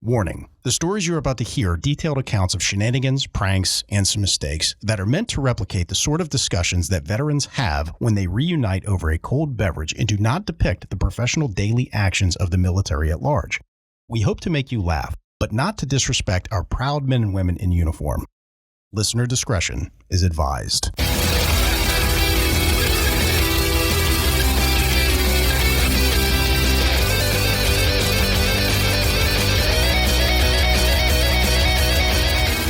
Warning, the stories you're about to hear are detailed accounts of shenanigans, pranks, and some mistakes that are meant to replicate the sort of discussions that veterans have when they reunite over a cold beverage and do not depict the professional daily actions of the military at large. We hope to make you laugh, but not to disrespect our proud men and women in uniform. Listener discretion is advised.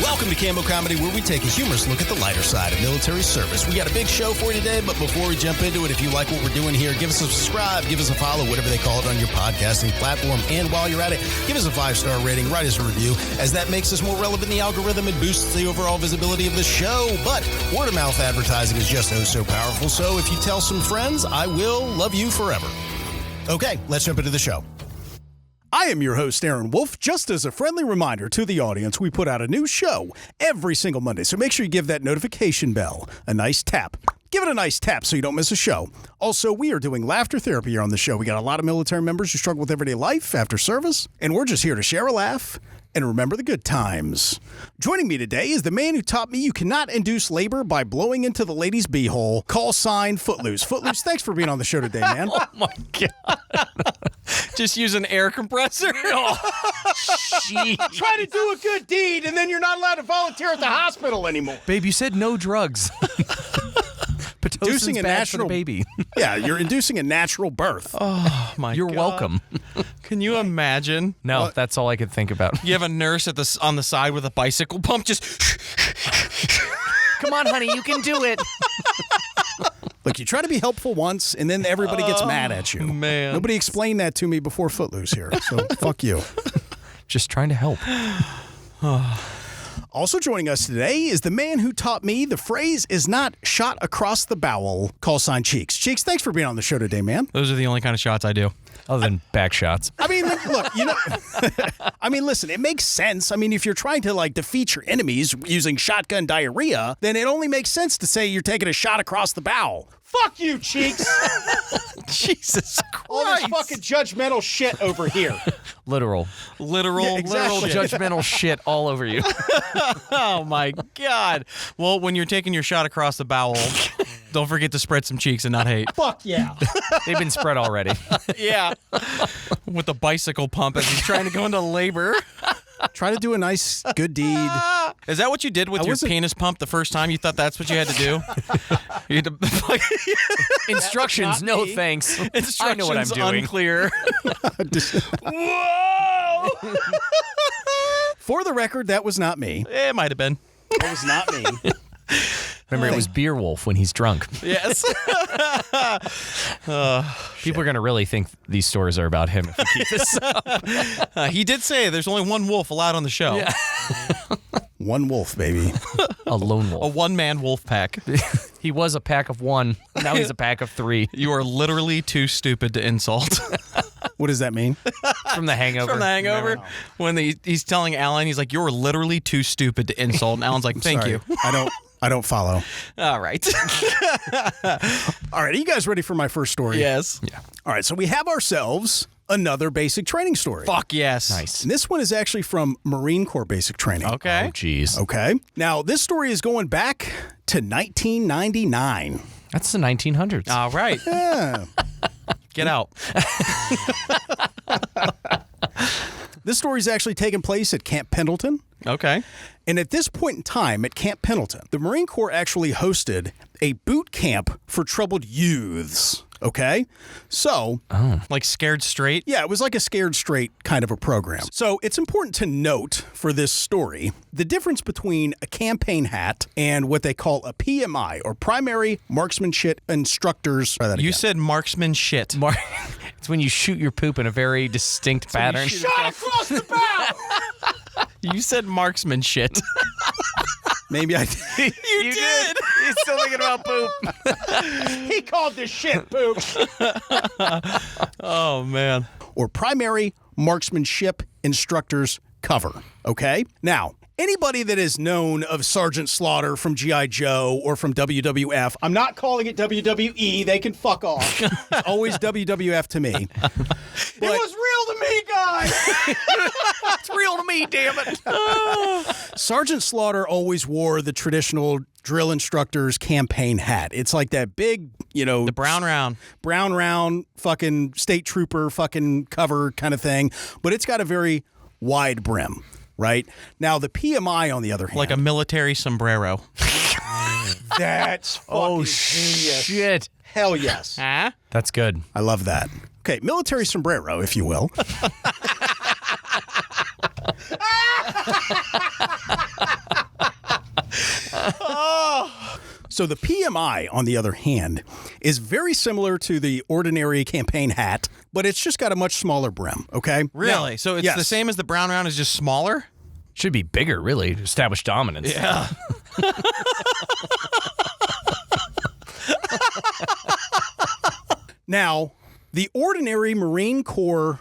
Welcome to Cammo Comedy, where we take a humorous look at the lighter side of military service. We got a big show for you today, but before we jump into it, if you like what we're doing here, give us a subscribe, give us a follow, whatever they call it on your podcasting platform. And while you're at it, give us a 5-star rating, write us a review, as that makes us more relevant in the algorithm and boosts the overall visibility of the show. But word-of-mouth advertising is just so powerful, so if you tell some friends, I will love you forever. Okay, let's jump into the show. I am your host, Aaron Wolf. Just as a friendly reminder to the audience, we put out a new show every single Monday, so make sure you give that notification bell a nice tap. Give it a nice tap so you don't miss a show. Also, we are doing laughter therapy here on the show. We got a lot of military members who struggle with everyday life after service, and we're just here to share a laugh and remember the good times. Joining me today is the man who taught me you cannot induce labor by blowing into the lady's beehole. Call sign Footloose. Footloose, thanks for being on the show today, man. Oh, my God. Just use an air compressor? Oh, jeez. Try to do a good deed, and then you're not allowed to volunteer at the hospital anymore. Babe, you said no drugs. Inducing a bad natural for the baby. Yeah, you're inducing a natural birth. Oh, my You're God. welcome. Can you imagine? No, What? that's all I could think about. You have a nurse on the side with a bicycle pump just... Come on, honey, you can do it. Look, you try to be helpful once, and then everybody gets mad at you. Man. Nobody explained that to me before Footloose here, so fuck you. Just trying to help. Also joining us today is the man who taught me the phrase is not shot across the bowel. Call sign Cheeks. Cheeks, thanks for being on the show today, man. Those are the only kind of shots I do. Other than back shots. I mean, look, you know, I mean, listen, it makes sense. I mean, if you're trying to, defeat your enemies using shotgun diarrhea, then it only makes sense to say you're taking a shot across the bowel. Fuck you, Cheeks. Jesus Christ. All this fucking judgmental shit over here. Literal. Literal exactly. Judgmental shit all over you. Oh, my God. Well, when you're taking your shot across the bowel, don't forget to spread some cheeks and not hate. Fuck yeah. They've been spread already. Yeah. With the bicycle pump as he's trying to go into labor. Try to do a nice, good deed. Is that what you did with your penis pump the first time? You thought that's what you had to do? You had to, Instructions, no me. thanks. instructions I know what I'm doing. unclear. Whoa! For the record, that was not me. It might have been. That was not me. Remember, it was Beer Wolf when he's drunk. Yes. People are going to really think these stories are about him if we keep this up. He did say there's only one wolf allowed on the show. Yeah. One wolf, baby. A lone A wolf. one-man wolf pack. He was a pack of one. Now he's a pack of three. You are literally too stupid to insult. What does that mean? From The Hangover. From The Hangover. Remember? When he's telling Alan, he's like, you're literally too stupid to insult. And Alan's like, thank Sorry. you. I don't follow. All right. All right, are you guys ready for my first story? Yes. Yeah. All right, so we have ourselves another basic training story. Fuck yes. Nice. And this one is actually from Marine Corps basic training. Okay. Oh, jeez. Okay. Now, this story is going back to 1999. That's the 1900s. All right. Yeah. Get out. This story is actually taking place at Camp Pendleton. Okay. And at this point in time at Camp Pendleton, the Marine Corps actually hosted a boot camp for troubled youths. Okay? So, Like scared straight? yeah, it was like a scared straight kind of a program. So it's important to note for this story the difference between a campaign hat and what they call a PMI, or Primary Marksmanship Instructors. Try that You again. said marksman shit. It's when you shoot your poop in a very distinct pattern. Shot across the bow! You said marksman shit. Maybe I did. You did. He's still thinking about poop. He called this shit poop. Oh, man. Or Primary Marksmanship Instructors cover. Okay? Now, anybody that is known of Sergeant Slaughter from G.I. Joe or from WWF, I'm not calling it WWE. They can fuck off. It's always WWF to me. It was real to me, guys. right. It's real to me, damn it. Sergeant Slaughter always wore the traditional drill instructor's campaign hat. It's like that big, The brown round, fucking state trooper fucking cover kind of thing, but it's got a very wide brim, right? Now, the PMI, on the other hand. like a military sombrero. That's fucking genius. Shit. Hell yes. Huh? That's good. I love that. Okay, military sombrero, if you will. So the PMI, on the other hand, is very similar to the ordinary campaign hat, but it's just got a much smaller brim, okay? Really? Now, So it's yes. the same as the brown round, is just smaller? Should be bigger, really, to establish dominance. Yeah. Now, the ordinary Marine Corps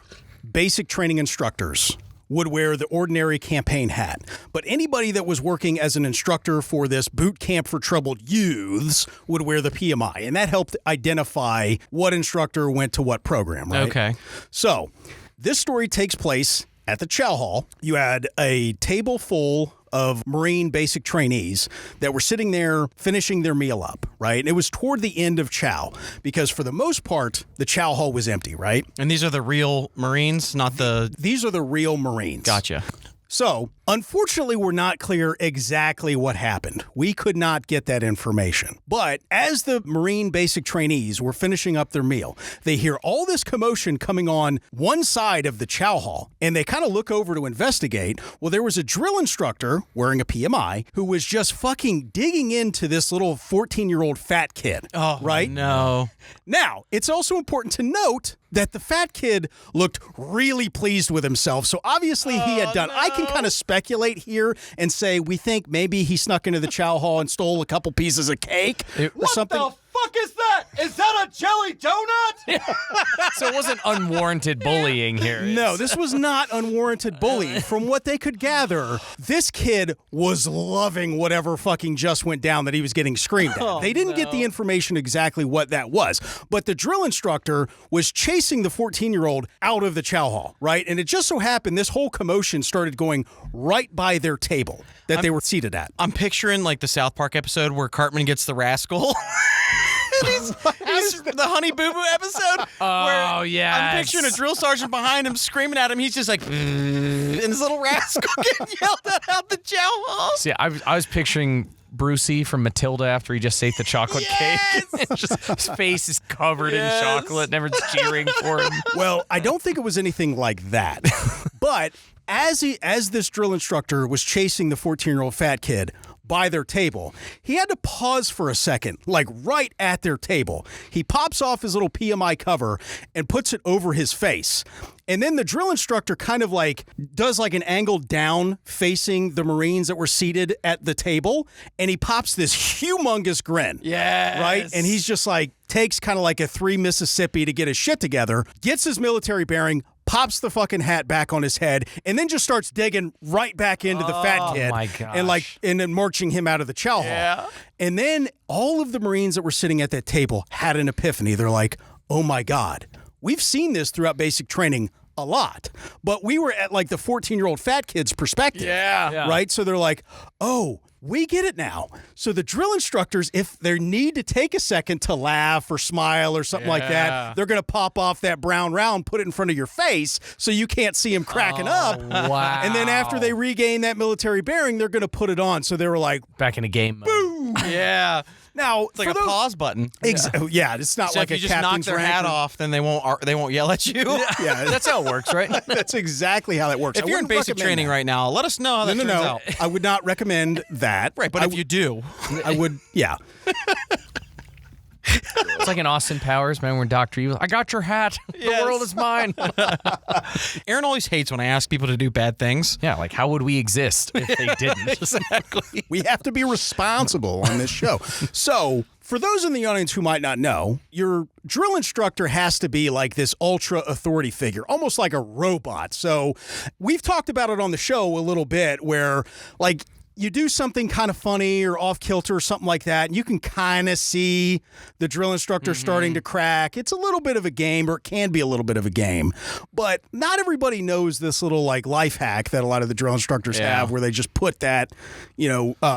basic training instructors would wear the ordinary campaign hat. But anybody that was working as an instructor for this boot camp for troubled youths would wear the PMI. And that helped identify what instructor went to what program, right? Okay. So this story takes place at the Chow Hall. You had a table full of Marine basic trainees that were sitting there finishing their meal up, right? And it was toward the end of Chow because for the most part, the Chow Hall was empty, right? And these are the real Marines, not the... These are the real Marines. Gotcha. So, unfortunately, we're not clear exactly what happened. We could not get that information. But as the Marine basic trainees were finishing up their meal, they hear all this commotion coming on one side of the Chow Hall, and they kind of look over to investigate. Well, there was a drill instructor wearing a PMI who was just fucking digging into this little 14-year-old fat kid. Oh, right? No. Now, it's also important to note that the fat kid looked really pleased with himself. So obviously he had done. I can kind of speculate here and say we think maybe he snuck into the Chow Hall and stole a couple pieces of cake or something. What the fuck is that? Is that a jelly donut? So it wasn't unwarranted bullying here. No, this was not unwarranted bullying. From what they could gather, this kid was loving whatever fucking just went down that he was getting screamed at. They didn't get the information exactly what that was, but the drill instructor was chasing the 14-year-old out of the Chow Hall, right? And it just so happened this whole commotion started going right by their table that they were seated at. I'm picturing like the South Park episode where Cartman gets the rascal. He's the Honey Boo Boo episode. Oh, yeah. I'm picturing a drill sergeant behind him screaming at him. He's just like, and his little rascal getting yelled at out the Chow Hall. See, I was picturing Brucey from Matilda after he just ate the chocolate cake. Just, his face is covered in chocolate and everyone's cheering for him. Well, I don't think it was anything like that. But as this drill instructor was chasing the 14-year-old fat kid by their table, he had to pause for a second, like right at their table. He pops off his little PMI cover and puts it over his face. And then the drill instructor kind of like does like an angle down facing the Marines that were seated at the table. And he pops this humongous grin. Yes. Right? And he's just like, takes kind of like a 3 Mississippi to get his shit together, gets his military bearing, pops the fucking hat back on his head, and then just starts digging right back into the fat kid. my gosh. And then marching him out of the Chow Hall. And then all of the Marines that were sitting at that table had an epiphany. They're like, oh my God, we've seen this throughout basic training a lot, but we were at like the 14-year-old fat kid's perspective. Yeah. Right? So they're like, oh, we get it now. So the drill instructors, if they need to take a second to laugh or smile or something like that, they're going to pop off that brown round, put it in front of your face so you can't see him cracking up. Wow. And then after they regain that military bearing, they're going to put it on. So they were like, Back in a game mode. Yeah. now, It's like a pause button. Yeah, it's not So like if a you just knock captain's their rank hat or- off, then they won't yell at you. Yeah, That's how it works, right? that's exactly how that works. If I you're in wouldn't basic recommend training that. right now, let us know how that No, turns no, out. I would not recommend that. Right, but if you do, I would, yeah. It's like in Austin Powers, man, when Dr. Evil, I got your hat. Yes. The world is mine. Aaron always hates when I ask people to do bad things. Yeah, like how would we exist if they didn't? Exactly. We have to be responsible on this show. So, for those in the audience who might not know, your drill instructor has to be like this ultra authority figure, almost like a robot. So, we've talked about it on the show a little bit where, like, you do something kind of funny or off kilter or something like that, and you can kind of see the drill instructor starting to crack. It's a little bit of a game, or it can be a little bit of a game. But not everybody knows this little like life hack that a lot of the drill instructors have, where they just put that,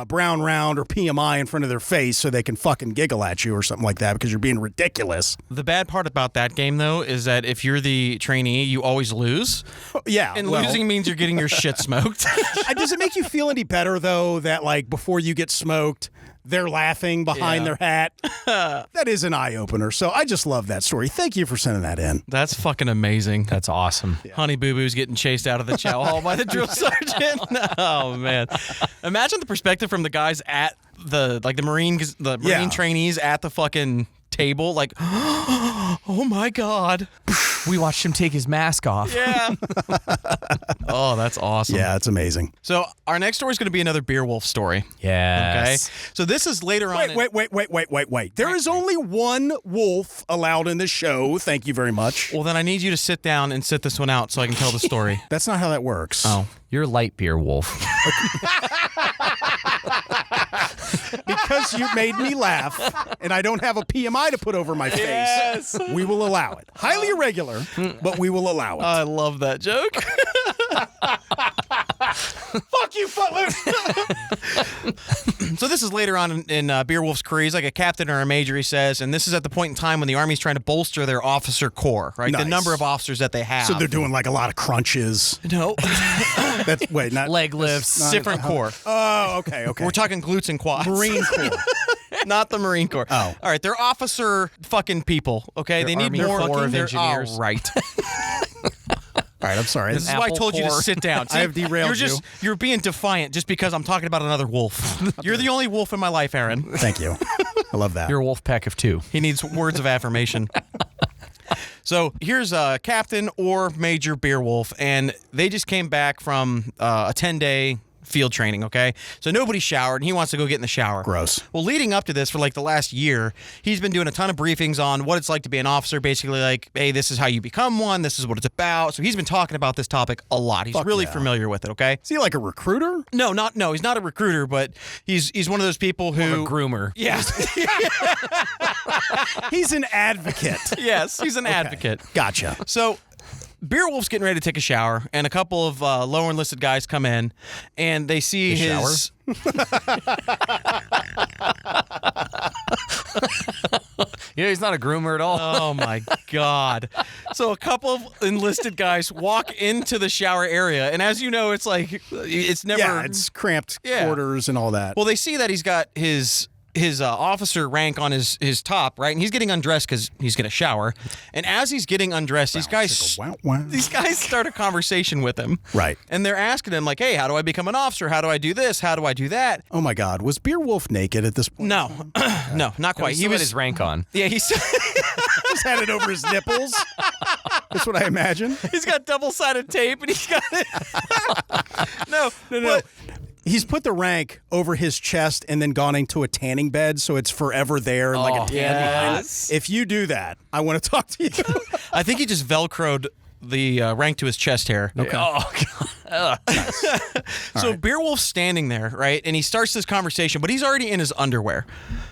brown round or PMI in front of their face so they can fucking giggle at you or something like that because you're being ridiculous. The bad part about that game, though, is that if you're the trainee, you always lose. Yeah. And losing means you're getting your shit smoked. Does it make you feel any better, though, that like before you get smoked, they're laughing behind their hat? That is an eye-opener. So I just love that story. Thank you for sending that in. That's fucking amazing. That's awesome. Yeah. Honey Boo Boo's getting chased out of the chow hall by the drill sergeant. Oh, man. Imagine the perspective from the guys at the Marine trainees at the fucking table. Like, oh, my God. We watched him take his mask off. Yeah. Oh, that's awesome. Yeah, it's amazing. So our next story is going to be another Beer Wolf story. Yes. Okay. So this is later on. Wait. There is only one wolf allowed in the show. Thank you very much. Well, then I need you to sit down and sit this one out so I can tell the story. That's not how that works. Oh. You're light beer wolf. Because you made me laugh, and I don't have a PMI to put over my face, we will allow it. Highly irregular, but we will allow it. I love that joke. Fuck you, Footloose! So this is later on in Beer Wolf's career. He's like a captain or a major, he says, and this is at the point in time when the Army's trying to bolster their officer corps, right? Nice. The number of officers that they have. So they're doing like a lot of crunches. No. Not leg lifts. Different corps. Oh, okay. We're talking glutes and quads. Marine Corps. Not the Marine Corps. Oh. All right, they're officer fucking people, okay? They need Army more Corps of they're- Engineers. Oh, right. All right, I'm sorry. This is why I told you to sit down. I have derailed You're being defiant just because I'm talking about another wolf. You're the only wolf in my life, Aaron. Thank you. I love that. You're a wolf pack of two. He needs words of affirmation. So here's Captain or Major Beer Wolf, and they just came back from a 10-day field training, okay? So nobody showered, and he wants to go get in the shower. Gross. Well, leading up to this for like the last year, he's been doing a ton of briefings on what it's like to be an officer, basically like, hey, this is how you become one, this is what it's about. So he's been talking about this topic a lot. He's really familiar with it, okay? Is he like a recruiter? No, he's not a recruiter, but he's one of those people who... A groomer. Yes. He's an advocate. Yes, he's an advocate. Gotcha. So Beer Wolf's getting ready to take a shower, and a couple of lower enlisted guys come in, and they see his... Yeah, he's not a groomer at all. Oh, my God. So a couple of enlisted guys walk into the shower area, and as you know, it's like, it's never... Yeah, it's cramped quarters and all that. Well, they see that he's got his officer rank on his top, right? And he's getting undressed because he's going to shower. And as he's getting undressed, these guys start a conversation with him. Right. And they're asking him, like, hey, how do I become an officer? How do I do this? How do I do that? Oh, my God. Was Beer Wolf naked at this point? No. No, not quite. He was his rank on. Yeah, he's... Just had it over his nipples. That's what I imagine. He's got double-sided tape, and he's got it... No. But, he's put the rank over his chest and then gone into a tanning bed, so it's forever there, like a tan line. If you do that, I want to talk to you. I think he just Velcroed the rank to his chest hair. Okay. Oh, God. So Beer Wolf's standing there, right? And he starts this conversation, but he's already in his underwear.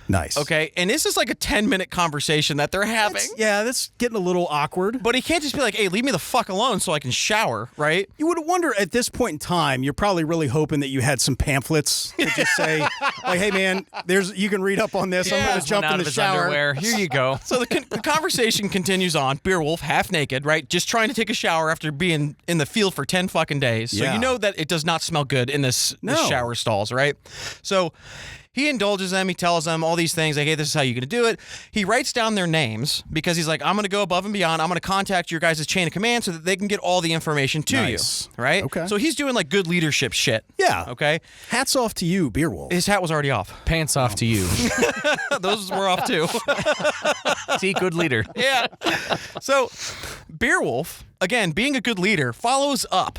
Nice. Okay. And this is like a 10-minute conversation that they're having. That's getting a little awkward. But he can't just be like, hey, leave me the fuck alone so I can shower, right? You would wonder at this point in time, you're probably really hoping that you had some pamphlets to just say, like, hey, man, you can read up on this. I'm going to jump in the shower. Underwear. Here you go. So the conversation continues on. Beer Wolf, half naked, right? Just trying to take a shower after being in the field for 10 fucking days. So you know that it does not smell good in this shower stalls, right? So he indulges them. He tells them all these things like, hey, this is how you're going to do it. He writes down their names because he's like, I'm going to go above and beyond. I'm going to contact your guys' chain of command so that they can get all the information to you. Right? Okay. So he's doing like good leadership shit. Yeah. Okay. Hats off to you, Beer Wolf. His hat was already off. Pants off to you. Those were off too. See, good leader. Yeah. So Beer Wolf, again, being a good leader, follows up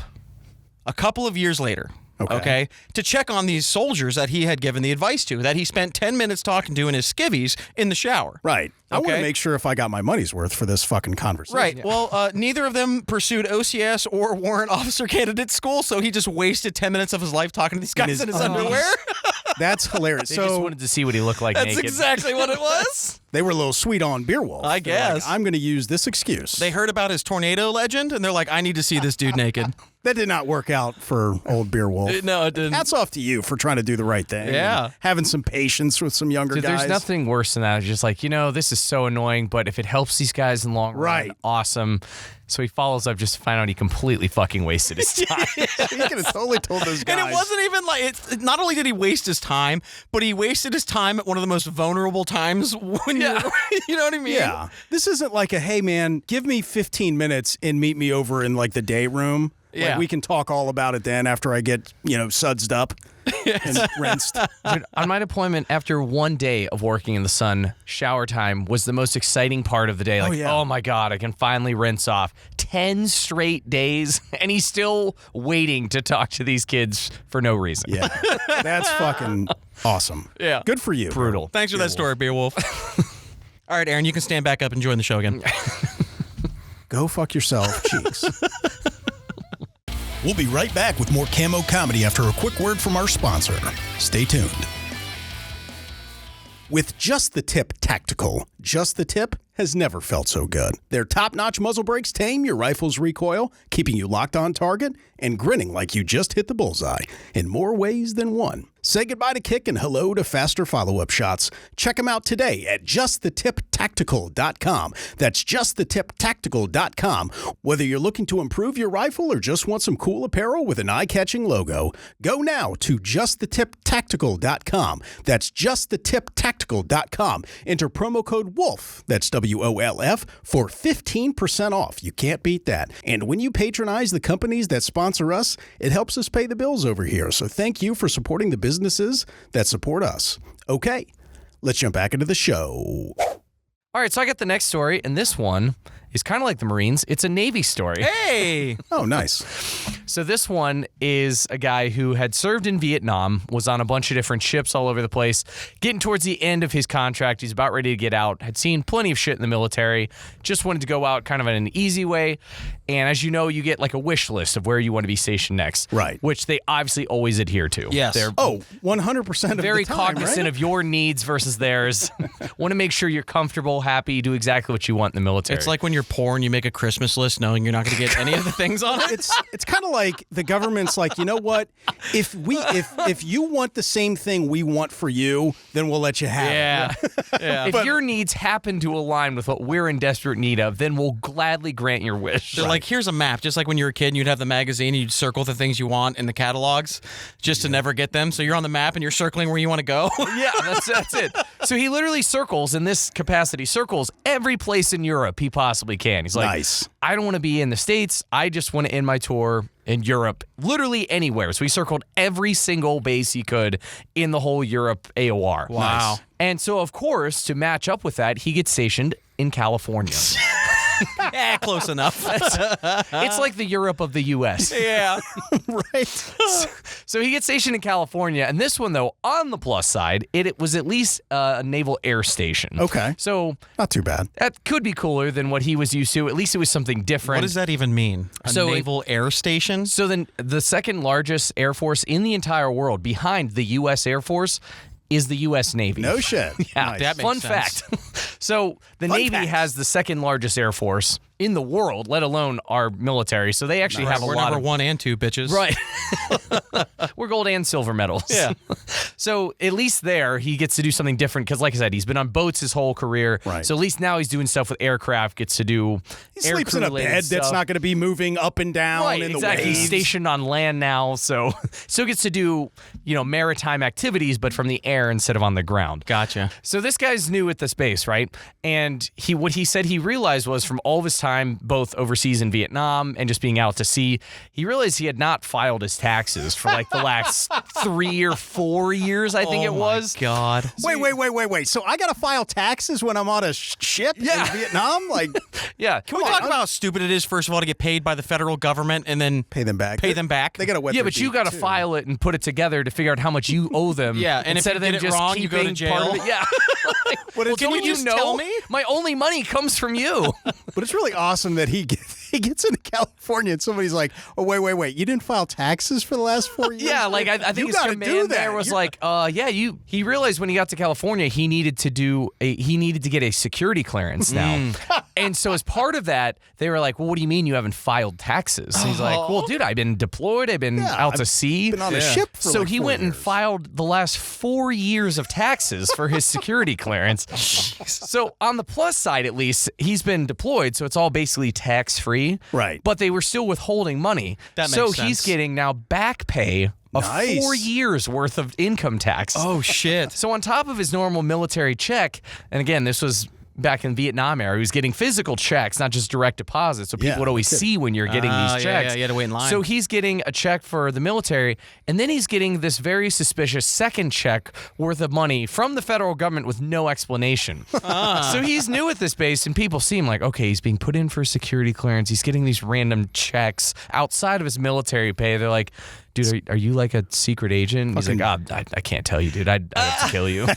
a couple of years later. okay, to check on these soldiers that he had given the advice to, that he spent 10 minutes talking to in his skivvies in the shower. Right. I want to make sure if I got my money's worth for this fucking conversation. Right. Yeah. Well, neither of them pursued OCS or warrant officer candidate school, so he just wasted 10 minutes of his life talking to these guys in his underwear. That's hilarious. They just wanted to see what he looked like naked. That's exactly what it was. They were a little sweet on Beerwolf. I guess. Like, I'm going to use this excuse. They heard about his tornado legend, and they're like, I need to see this dude naked. That did not work out for old Beerwolf. No, it didn't. Hats off to you for trying to do the right thing. Yeah. Having some patience with some younger guys. There's nothing worse than that. It's just like, this is so annoying, but if it helps these guys in the long run, awesome. So he follows up just to find out he completely fucking wasted his time. He could have totally told those guys. And it wasn't even like, not only did he waste his time, but he wasted his time at one of the most vulnerable times when you know what I mean? Yeah. This isn't like a, hey man, give me 15 minutes and meet me over in like the day room. Yeah. Like, we can talk all about it then after I get, sudsed up and rinsed. Dude, on my deployment, after one day of working in the sun, shower time was the most exciting part of the day. Like, oh my God, I can finally rinse off. 10 straight days, and he's still waiting to talk to these kids for no reason. Yeah. That's fucking awesome. Yeah. Good for you. Brutal. Thanks for that story, Beerwolf. All right, Aaron, you can stand back up and join the show again. Go fuck yourself, cheeks. We'll be right back with more Cammo Comedy after a quick word from our sponsor. Stay tuned. With Just the Tip Tactical, Just the Tip has never felt so good. Their top-notch muzzle brakes tame your rifle's recoil, keeping you locked on target and grinning like you just hit the bullseye in more ways than one. Say goodbye to kick and hello to faster follow-up shots. Check them out today at justthetiptactical.com. That's justthetiptactical.com. Whether you're looking to improve your rifle or just want some cool apparel with an eye-catching logo, go now to justthetiptactical.com. That's justthetiptactical.com. Enter promo code WOLF, that's WOLF, for 15% off. You can't beat that. And when you patronize the companies that sponsor us, it helps us pay the bills over here. So thank you for supporting the businesses that support us. Okay, let's jump back into the show. All right, so I got the next story, and this one is kind of like the Marines. It's a Navy story. Hey! Oh, nice. So this one is a guy who had served in Vietnam, was on a bunch of different ships all over the place, getting towards the end of his contract. He's about ready to get out, had seen plenty of shit in the military, just wanted to go out kind of in an easy way. And as you know, you get like a wish list of where you want to be stationed next. Right. Which they obviously always adhere to. Yes. They're 100% of very the time, cognizant right? of your needs versus theirs. Want to make sure you're comfortable, happy, you do exactly what you want in the military. It's like when you're poor and you make a Christmas list knowing you're not going to get any of the things on it. It's kind of like the government's like, you know what? If you want the same thing we want for you, then we'll let you have it. Yeah. If your needs happen to align with what we're in desperate need of, then we'll gladly grant your wish. They're like, here's a map. Just like when you were a kid and you'd have the magazine and you'd circle the things you want in the catalogs just to never get them. So you're on the map and you're circling where you want to go. Yeah, that's it. So he literally circles, in this capacity, circles every place in Europe he possibly can. He's like, Nice. I don't want to be in the States. I just want to end my tour in Europe, literally anywhere. So he circled every single base he could in the whole Europe AOR. Wow. And so, of course, to match up with that, he gets stationed in California. Yeah, close enough. It's like the Europe of the U.S. Yeah. Right. So he gets stationed in California. And this one, though, on the plus side, it was at least a naval air station. Okay. So Not too bad. that could be cooler than what he was used to. At least it was something different. What does that even mean? A naval air station? So then the second largest air force in the entire world, behind the U.S. Air Force, is the U.S. Navy. No shit. Yeah, Nice. that makes fun sense. fact. So the Fun Navy fact. has the second largest air force in the world, let alone our military. So they actually have a We're lot number of 1 and 2, bitches. Right. We're gold and silver medals. Yeah. So at least there, he gets to do something different because, like I said, he's been on boats his whole career. Right. So at least now he's doing stuff with aircraft, gets to do He sleeps in a bed that's not going to be moving up and down Right, in the exactly. waves. He's stationed on land now, so gets to do, maritime activities, but from the air instead of on the ground. Gotcha. So this guy's new at this base, right? And what he said he realized was from all of his time time, both overseas in Vietnam and just being out to sea, he realized he had not filed his taxes for like the last 3 or 4 years, I think it was. God. Wait. So I got to file taxes when I'm on a ship in Vietnam? Like, yeah. Can we talk about how stupid it is, first of all, to get paid by the federal government and then pay them back? They got to wet Yeah, their but you beak, got to too. file it and put it together to figure out how much you owe them. Yeah, and instead if of you them get it just wrong, you go to keeping part of jail. it. Yeah. But can you just know? tell me? My only money comes from you. But it's really awesome that he gets into California and somebody's like, oh, wait. You didn't file taxes for the last 4 years? Yeah, like I think You his gotta do command that. there was You're- like, he realized when he got to California he needed to get a security clearance now. And so as part of that, they were like, well, what do you mean you haven't filed taxes? And he's like, well, dude, I've been deployed, I've been out to sea. Been on a ship for So like he 4 went and years. filed the last 4 years of taxes for his security clearance. So on the plus side, at least, he's been deployed, so it's all basically tax-free. Right. But they were still withholding money. That makes so sense. he's getting now back pay of Nice. 4 years worth of income tax. Oh, shit. So on top of his normal military check, and again, this was back in Vietnam era, he was getting physical checks, not just direct deposits. So people would always see when you're getting these checks. Yeah, you had to wait in line. So he's getting a check for the military, and then he's getting this very suspicious second check worth of money from the federal government with no explanation. So he's new at this base, and people see him like, okay, he's being put in for security clearance. He's getting these random checks outside of his military pay. They're like, dude, are you like a secret agent? He's like, I can't tell you, dude. I'd have to kill you. Did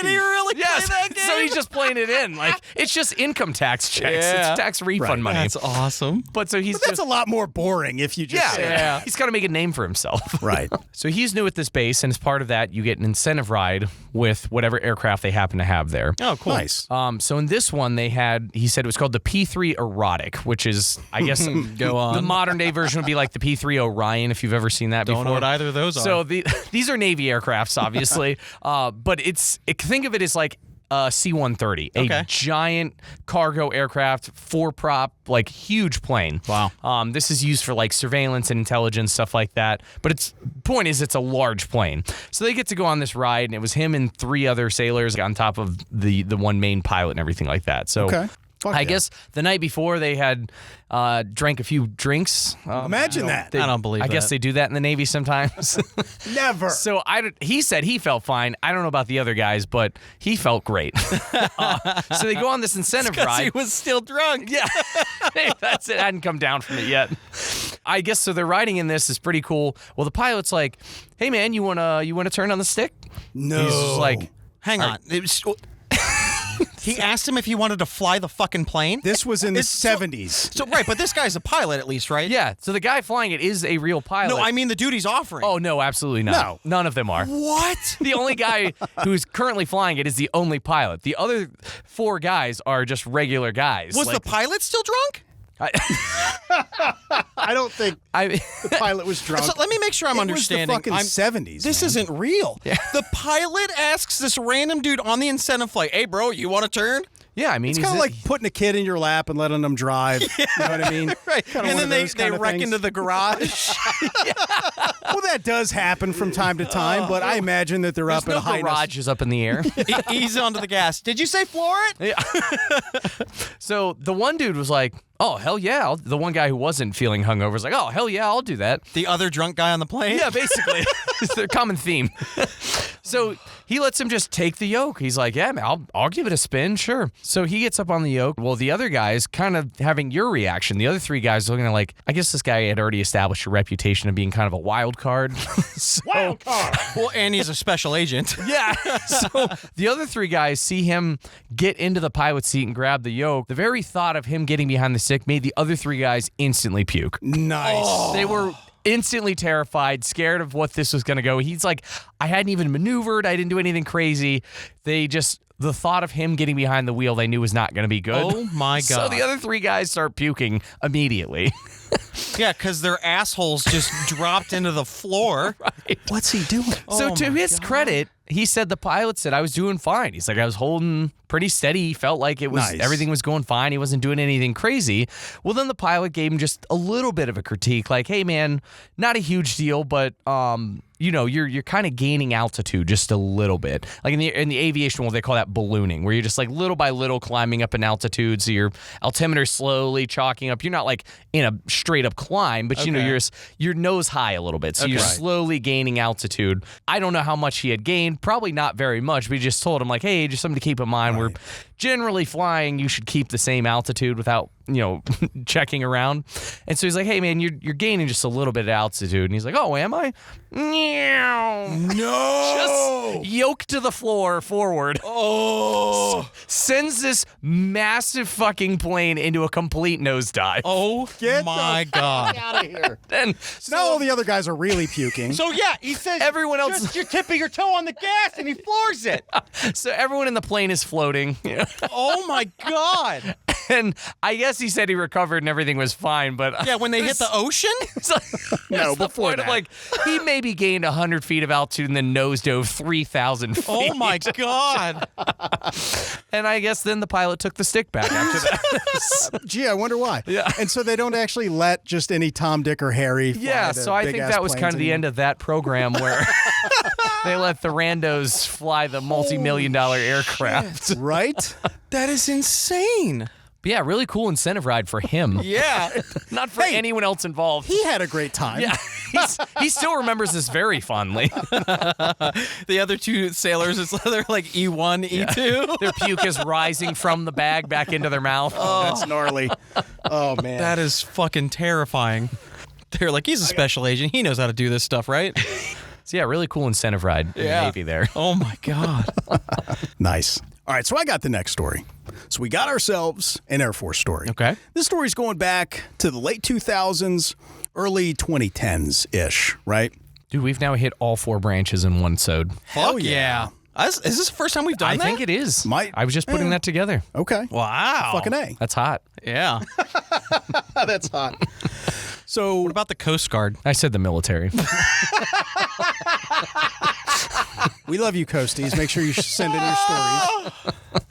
he really play that game? So he's just playing it in. Like, it's just income tax checks. Yeah. It's tax refund money. That's awesome. But so he's But that's just... a lot more boring if you just say He's got to make a name for himself. Right. So he's new at this base, and as part of that, you get an incentive ride with whatever aircraft they happen to have there. Oh, cool. Nice. So in this one, he said it was called the P3 Erotic, which is, I guess, Go on. the modern day version would be like the P3 Orion, if you've ever seen that Don't before. know what either of those are. So these are Navy aircrafts, obviously, but think of it as like a C-130, a giant cargo aircraft, 4-prop, like huge plane. Wow. This is used for like surveillance and intelligence, stuff like that. But it's a large plane. So they get to go on this ride, and it was him and 3 other sailors on top of the one main pilot and everything like that. So I guess the night before they had drank a few drinks. Imagine that. I don't believe I guess that. they do that in the Navy sometimes. Never. So he said he felt fine. I don't know about the other guys, but he felt great. So they go on this incentive ride. he was still drunk. Yeah, that's it. I hadn't come down from it yet. I guess so. They're riding in this is pretty cool. Well, the pilot's like, "Hey man, you wanna turn on the stick?" No. He's just like, Hang on. He asked him if he wanted to fly the fucking plane. This was in the It's so- 70s. So right, but this guy's a pilot at least, right? "Yeah." So the guy flying it is a real pilot. No, I mean the dude he's offering. Oh no, absolutely not. No. None of them are. What? The only guy who's currently flying it is the only pilot. The other 4 guys are just regular guys. Was the pilot still drunk? I don't think the pilot was drunk. So let me make sure I'm understanding. It was the fucking 70s. This man. isn't real. The pilot asks this random dude on the incentive flight, "Hey, bro, you want to turn?" Yeah, I mean, It's kind of like putting a kid in your lap and letting them drive. You know what I mean? Right. Kinda And one then of those they kind of wreck things. into the garage. Well, that does happen from time to time, but I imagine that they're up no at a high garage is up in the air. Ease onto the gas. Did you say floor it? So the one dude was like, "Oh hell yeah!" The one guy who wasn't feeling hungover was like, "Oh hell yeah, I'll do that." The other drunk guy on the plane? Yeah, basically, it's their common theme. So he lets him just take the yoke. He's like, "Yeah, man, I'll give it a spin, sure." So he gets up on the yoke. Well, the other guys kind of having your reaction. The other 3 guys looking at like, I guess this guy had already established a reputation of being kind of a wild card. Wild card. Well, and he's a special agent. Yeah. So the other 3 guys see him get into the pilot's seat and grab the yoke. The very thought of him getting behind the stick made the other 3 guys instantly puke. Nice. They were instantly terrified, scared of what this was going to go. He's like, I hadn't even maneuvered. I didn't do anything crazy. The thought of him getting behind the wheel, they knew was not going to be good. Oh, my So God. the other 3 guys start puking immediately. Yeah, because their assholes just dropped into the floor. What's he doing? So to his credit, he said the pilot said I was doing fine. He's like, I was holding pretty steady. He felt like it was Nice. everything was going fine. He wasn't doing anything crazy. Well, then the pilot gave him just a little bit of a critique, like, "Hey man, not a huge deal, but you're kind of gaining altitude just a little bit. Like in the aviation world, they call that ballooning, where you're just like little by little climbing up in altitude. So your altimeter slowly chalking up. You're not like in a straight up climb, but you're nose high a little bit. So you're slowly gaining altitude. I don't know how much he had gained. Probably not very much. We just told him like, hey, just something to keep in mind. We're generally flying. You should keep the same altitude without checking around. And so he's like, hey man, you're gaining just a little bit of altitude. And he's like, oh, am I? No. Just yoked to the floor forward. Oh. Sends this massive fucking plane into a complete nosedive. Oh my God. Out of here. Then So now all the other guys are really puking. So yeah, he says Everyone else- just you're tipping your toe on the gas, and he floors it. so everyone in the plane is floating. Oh my God. And I guess he said he recovered and everything was fine, but Yeah, when they hit the ocean? No, before point of, that. like, he maybe gained 100 feet of altitude and then nose dove 3,000 feet. Oh my God. And I guess then the pilot took the stick back after that. Gee, I wonder why. Yeah. And so they don't actually let just any Tom, Dick, or Harry fly Yeah, the so I think big-ass that was planes kind of the anymore. end of that program where they let the randos fly the multi-million-dollar aircraft. Right? That is insane. But yeah, really cool incentive ride for him. Yeah. Not for anyone else involved. He had a great time. Yeah, he still remembers this very fondly. The other two sailors, they're like E1, E2. Their puke is rising from the bag back into their mouth. That's gnarly. Oh, man. That is fucking terrifying. They're like, he's a special agent. He knows how to do this stuff, right? So yeah, really cool incentive ride in the Navy there. Oh my God. Nice. All right, so I got the next story. So we got ourselves an Air Force story. Okay. This story's going back to the late 2000s, early 2010s-ish, right? Dude, we've now hit all 4 branches in one sode. Fuck yeah. Is this the first time we've done I that? think it is. Might- I was just putting that together. Okay. Wow. Fucking A. That's hot. Yeah. That's hot. So What about the Coast Guard? I said the military. we love you, Coasties. Make sure you send in your stories.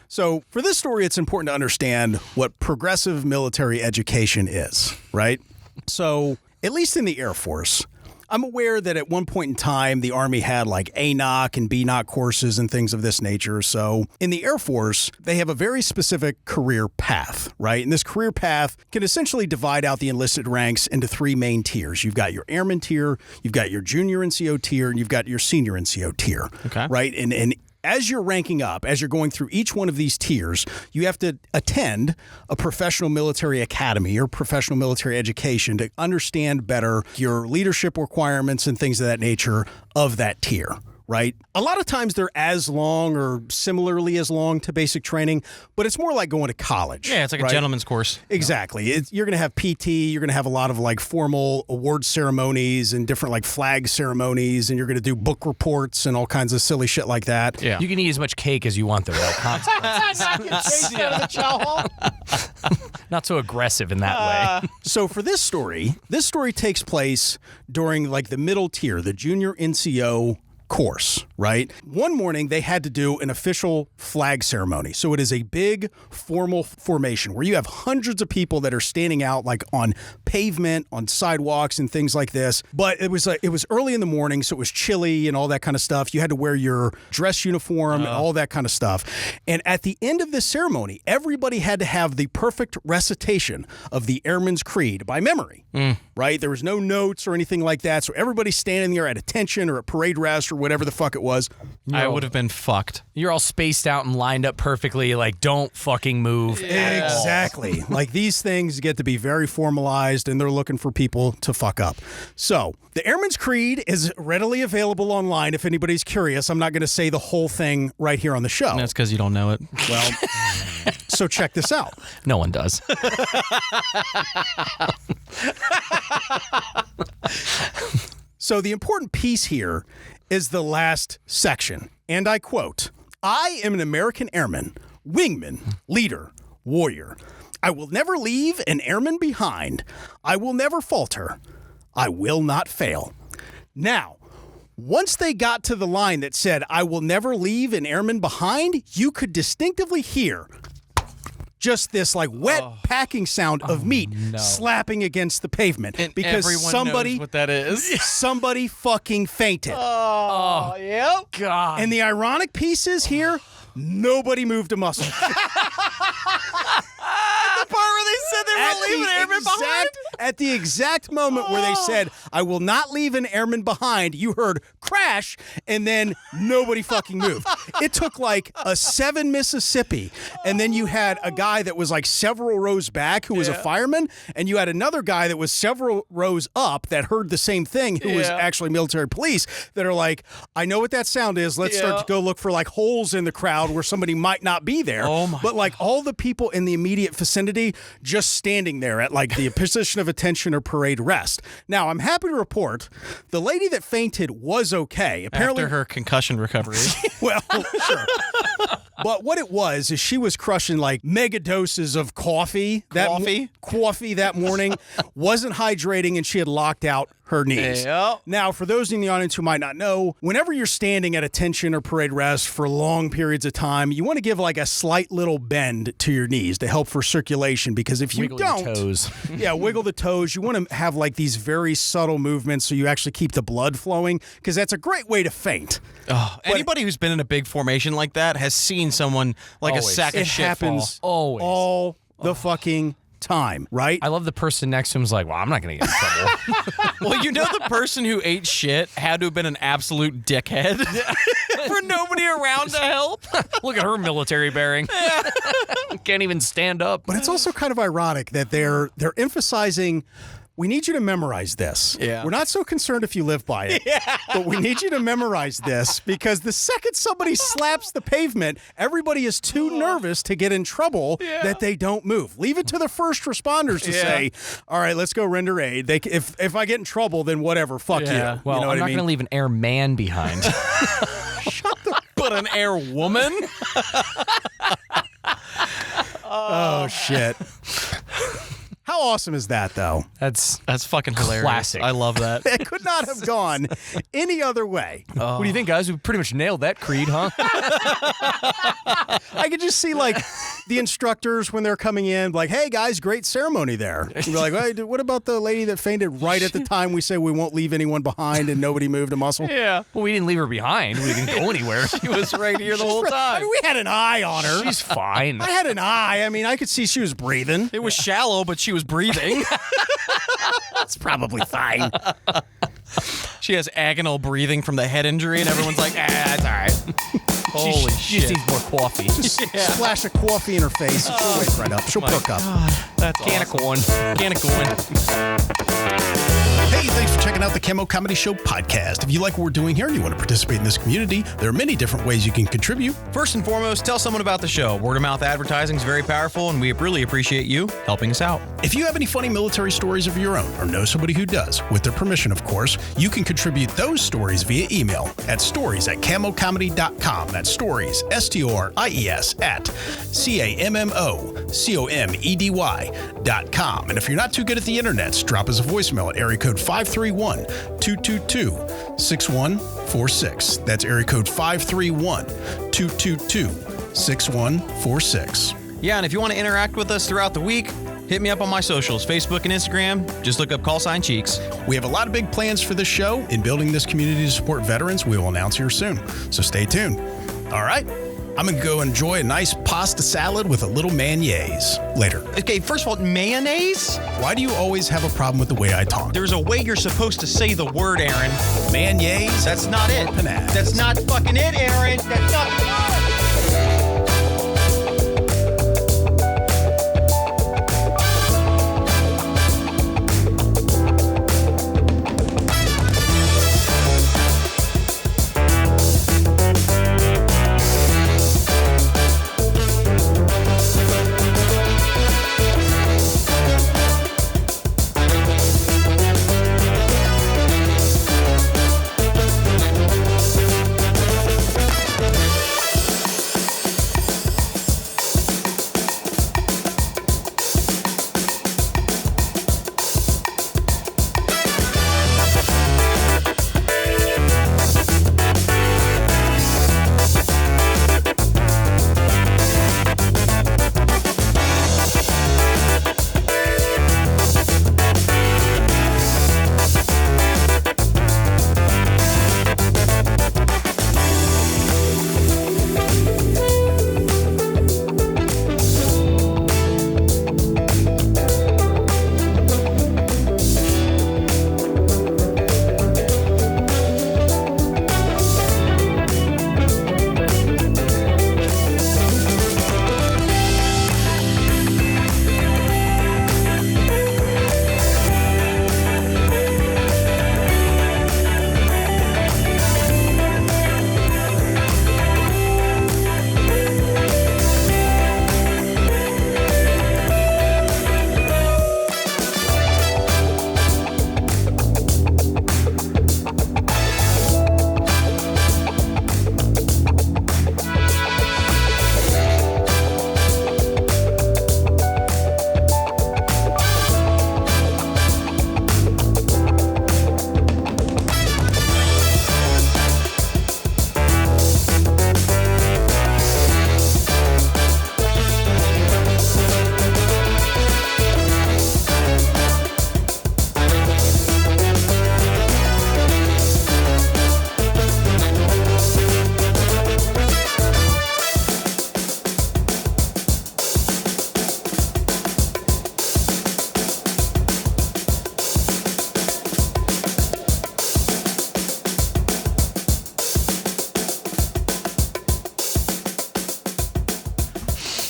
So for this story, it's important to understand what progressive military education is, right? So at least in the Air Force, I'm aware that at one point in time, the Army had like A-NOC and B-NOC courses and things of this nature. So in the Air Force, they have a very specific career path, right? And this career path can essentially divide out the enlisted ranks into 3 main tiers. You've got your airman tier, you've got your junior NCO tier, and you've got your senior NCO tier, Okay. right? And as you're ranking up, as you're going through each one of these tiers, you have to attend a professional military academy or professional military education to understand better your leadership requirements and things of that nature of that tier, right? A lot of times they're as long or similarly as long to basic training, but it's more like going to college. Yeah, it's like a right? gentleman's course. Exactly. You're going to have PT, you're going to have a lot of like formal award ceremonies and different like flag ceremonies, and you're going to do book reports and all kinds of silly shit like that. Yeah. You can eat as much cake as you want, though. Like not so aggressive in that way. So for this story takes place during like the middle tier, the junior NCO course, right? One morning they had to do an official flag ceremony. So it is a big formal formation where you have hundreds of people that are standing out like on pavement, on sidewalks and things like this. But it was early in the morning, so it was chilly and all that kind of stuff. You had to wear your dress uniform and all that kind of stuff. And at the end of this ceremony, everybody had to have the perfect recitation of the Airman's Creed by memory, right? There was no notes or anything like that. So everybody's standing there at attention or at parade rest or whatever the fuck it was. I would have been fucked. You're all spaced out and lined up perfectly. Like, don't fucking move. Exactly. Like these things get to be very formalized and they're looking for people to fuck up. So the Airman's Creed is readily available online if anybody's curious. I'm not going to say the whole thing right here on the show. That's because you don't know it. Well, so check this out. No one does. So the important piece here is the last section. And I quote, "I am an American airman, wingman, leader, warrior. I will never leave an airman behind. I will never falter. I will not fail." Now, once they got to the line that said, "I will never leave an airman behind," you could distinctively hear just this like wet packing sound of meat slapping against the pavement And because everyone somebody knows what that is. somebody fucking fainted. Oh, yep. God. And the ironic piece is here, nobody moved a muscle. The part where they said they were leaving airmen behind? At the exact moment where they said, I will not leave an airman behind, you heard crash, and then nobody fucking moved. It took like a 7 Mississippi, and then you had a guy that was like several rows back who was a fireman, and you had another guy that was several rows up that heard the same thing who was actually military police that are like, I know what that sound is. Let's start to go look for like holes in the crowd where somebody might not be there. But like all the people in the immediate vicinity just standing there at like the position of attention or parade rest. Now, I'm happy to report the lady that fainted was okay. Apparently, After her concussion recovery. well, sure. But what it was is she was crushing like mega doses of coffee. Coffee that morning, wasn't hydrating, and she had locked out her knees. Yep. Now, for those in the audience who might not know, whenever you're standing at attention or parade rest for long periods of time, you want to give like a slight little bend to your knees to help for circulation, because if you Wiggle don't, your toes. wiggle the toes. You want to have like these very subtle movements so you actually keep the blood flowing, because that's a great way to faint. Anybody who's been in a big formation like that has seen someone like Always. a sack of It shit happens Always. all the fucking time, right? I love the person next to him's like, well, I'm not going to get in trouble. Well, you know the person who ate shit had to have been an absolute dickhead for nobody around to help. Look at her military bearing. Can't even stand up. But it's also kind of ironic that they're emphasizing, we need you to memorize this. Yeah. We're not so concerned if you live by it, but we need you to memorize this, because the second somebody slaps the pavement, everybody is too nervous to get in trouble that they don't move. Leave it to the first responders to say, all right, let's go render aid. If I get in trouble, then whatever, fuck you. Well, You know I'm what not I mean? going to leave an airman behind. But an air woman? Oh, shit. How awesome is that, though? That's fucking hilarious. Classic. I love that. It could not have gone any other way. What do you think, guys? We pretty much nailed that creed, huh? I could just see like the instructors when they're coming in, like, "Hey guys, great ceremony there." And you're like, "Hey, what about the lady that fainted right at the time we say we won't leave anyone behind and nobody moved a muscle?" Yeah. Well, we didn't leave her behind. We didn't go anywhere. She was right here the whole I time. mean, we had an eye on her. She's fine. I had an eye. I mean, I could see she was breathing. It was shallow, but she was breathing. That's probably fine. She has agonal breathing from the head injury, and everyone's like, that's all right. Holy She shit. just needs more coffee. Splash of coffee in her face. And she'll wake right up. She'll perk up. That's Can of corn. Can of corn. Hey, thanks for checking out the Cammo Comedy Show Podcast. If you like what we're doing here and you want to participate in this community, there are many different ways you can contribute. First and foremost, tell someone about the show. Word of mouth advertising is very powerful, and we really appreciate you helping us out. If you have any funny military stories of your own or know somebody who does, with their permission, of course, you can contribute those stories via email at stories@cammocomedy.com. That's stories, STORIES, at CAMMOCOMEDY.com. And if you're not too good at the internets, drop us a voicemail at area code 531-222-6146. That's area code 531-222-6146. Yeah, and if you want to interact with us throughout the week, hit me up on my socials, Facebook and Instagram. Just look up Callsign Cheeks. We have a lot of big plans for this show. In building this community to support veterans, we will announce here soon. So stay tuned. All right, I'm going to go enjoy a nice pasta salad with a little mayonnaise later. Okay, first of all, mayonnaise? Why do you always have a problem with the way I talk? There's a way you're supposed to say the word, Aaron. Mayonnaise? That's not it. Panaz. That's not fucking it, Aaron. That's not.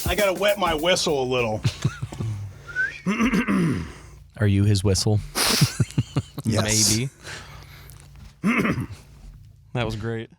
I gotta wet my whistle a little. Are you his whistle? Yes. Maybe. That was great.